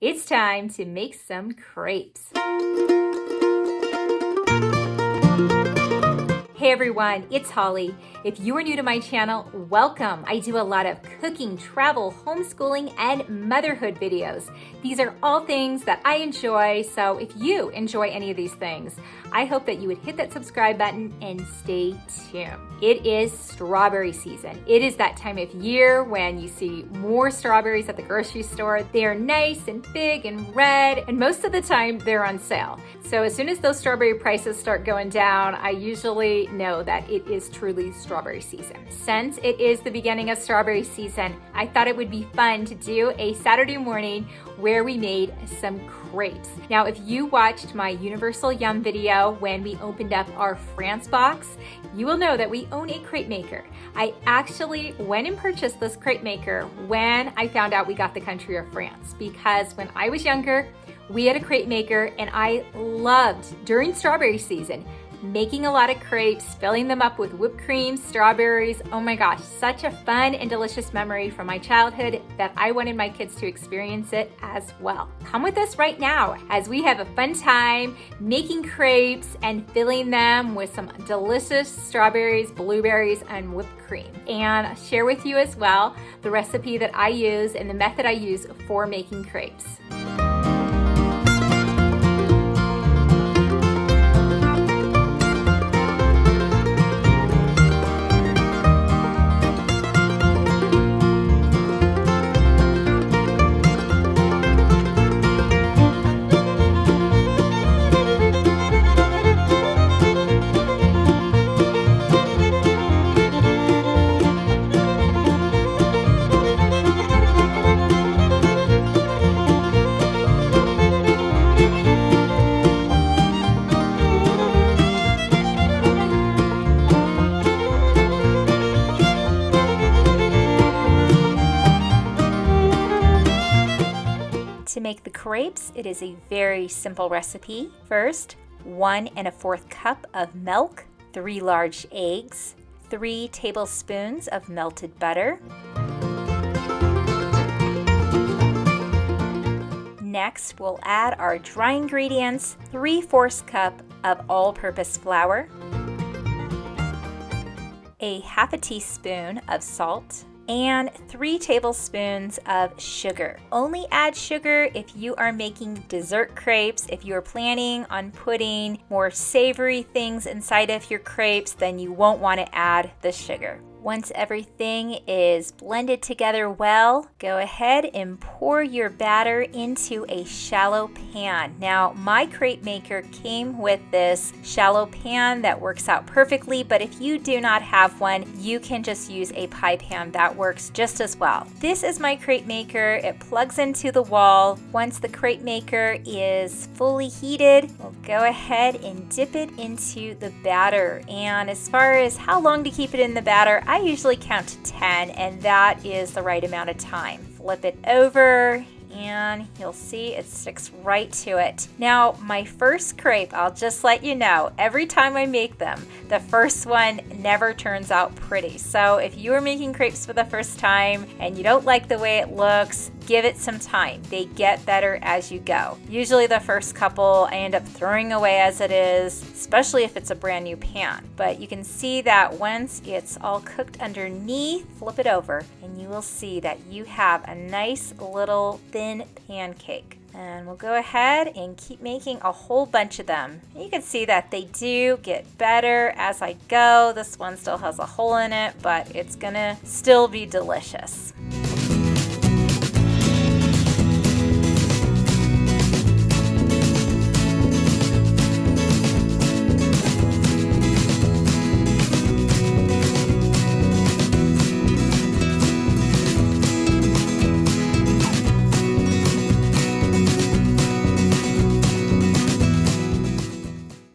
It's time to make some crepes. Hey everyone, it's Holly. If you are new to my channel, welcome. I do a lot of cooking, travel, homeschooling, and motherhood videos. These are all things that I enjoy, so if you enjoy any of these things, I hope that you would hit that subscribe button and stay tuned. It is strawberry season. It is that time of year when you see more strawberries at the grocery store. They are nice and big and red, and most of the time they're on sale. So as soon as those strawberry prices start going down, I usually know that it is truly strawberry season. Since it is the beginning of strawberry season, I thought it would be fun to do a Saturday morning where we made some crepes. Now, if you watched my Universal Yum video when we opened up our France box, you will know that we own a crepe maker. I actually went and purchased this crepe maker when I found out we got the country of France, because when I was younger, we had a crepe maker and I loved, during strawberry season, making a lot of crepes, filling them up with whipped cream, strawberries. Oh my gosh, such a fun and delicious memory from my childhood that I wanted my kids to experience it as well. Come with us right now as we have a fun time making crepes and filling them with some delicious strawberries, blueberries, and whipped cream. And share with you as well the recipe that I use and the method I use for making crepes. To make the crepes, it is a very simple recipe. First, 1 1/4 cup of milk, 3 large eggs, 3 tablespoons of melted butter. Next, we'll add our dry ingredients, 3/4 cup of all-purpose flour, a 1/2 teaspoon of salt, and 3 tablespoons of sugar. Only add sugar if you are making dessert crepes. If you are planning on putting more savory things inside of your crepes, then you won't want to add the sugar. Once everything is blended together well, go ahead and pour your batter into a shallow pan. Now, my crepe maker came with this shallow pan that works out perfectly, but if you do not have one, you can just use a pie pan. That works just as well. This is my crepe maker. It plugs into the wall. Once the crepe maker is fully heated, we'll go ahead and dip it into the batter. And as far as how long to keep it in the batter, I usually count to 10, and that is the right amount of time. Flip it over and you'll see it sticks right to it. Now, my first crepe, I'll just let you know, every time I make them, the first one never turns out pretty. So if you are making crepes for the first time and you don't like the way it looks, give it some time. They get better as you go. Usually the first couple I end up throwing away as it is, especially if it's a brand new pan. But you can see that once it's all cooked underneath, flip it over and you will see that you have a nice little thin pancake. And we'll go ahead and keep making a whole bunch of them. You can see that they do get better as I go. This one still has a hole in it, but it's gonna still be delicious.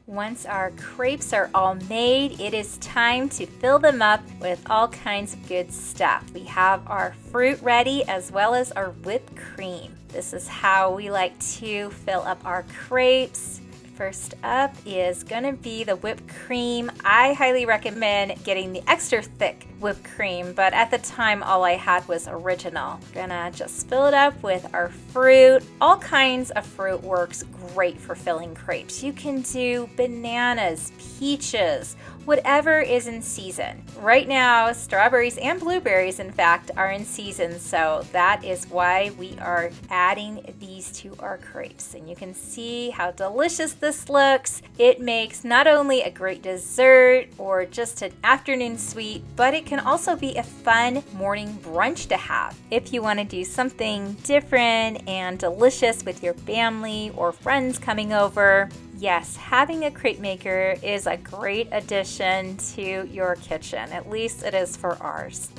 Once our crepes are all made, it is time to fill them up with all kinds of good stuff. We have our fruit ready as well as our whipped cream. This is how we like to fill up our crepes. First up is gonna be the whipped cream. I highly recommend getting the extra thick whipped cream, but at the time all I had was original. Gonna just fill it up with our fruit. All kinds of fruit works great for filling crepes. You can do bananas, peaches, whatever is in season. Right now, strawberries and blueberries, in fact, are in season, so that is why we are adding these to our crepes. And you can see how delicious this looks. It makes not only a great dessert or just an afternoon sweet, but it can also be a fun morning brunch to have. If you want to do something different and delicious with your family or friends coming over, yes, having a crepe maker is a great addition to your kitchen. At least it is for ours.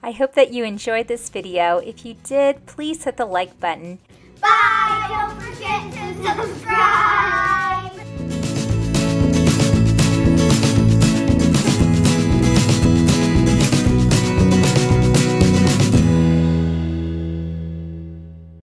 I hope that you enjoyed this video. If you did, please hit the like button. Bye! Don't forget to subscribe!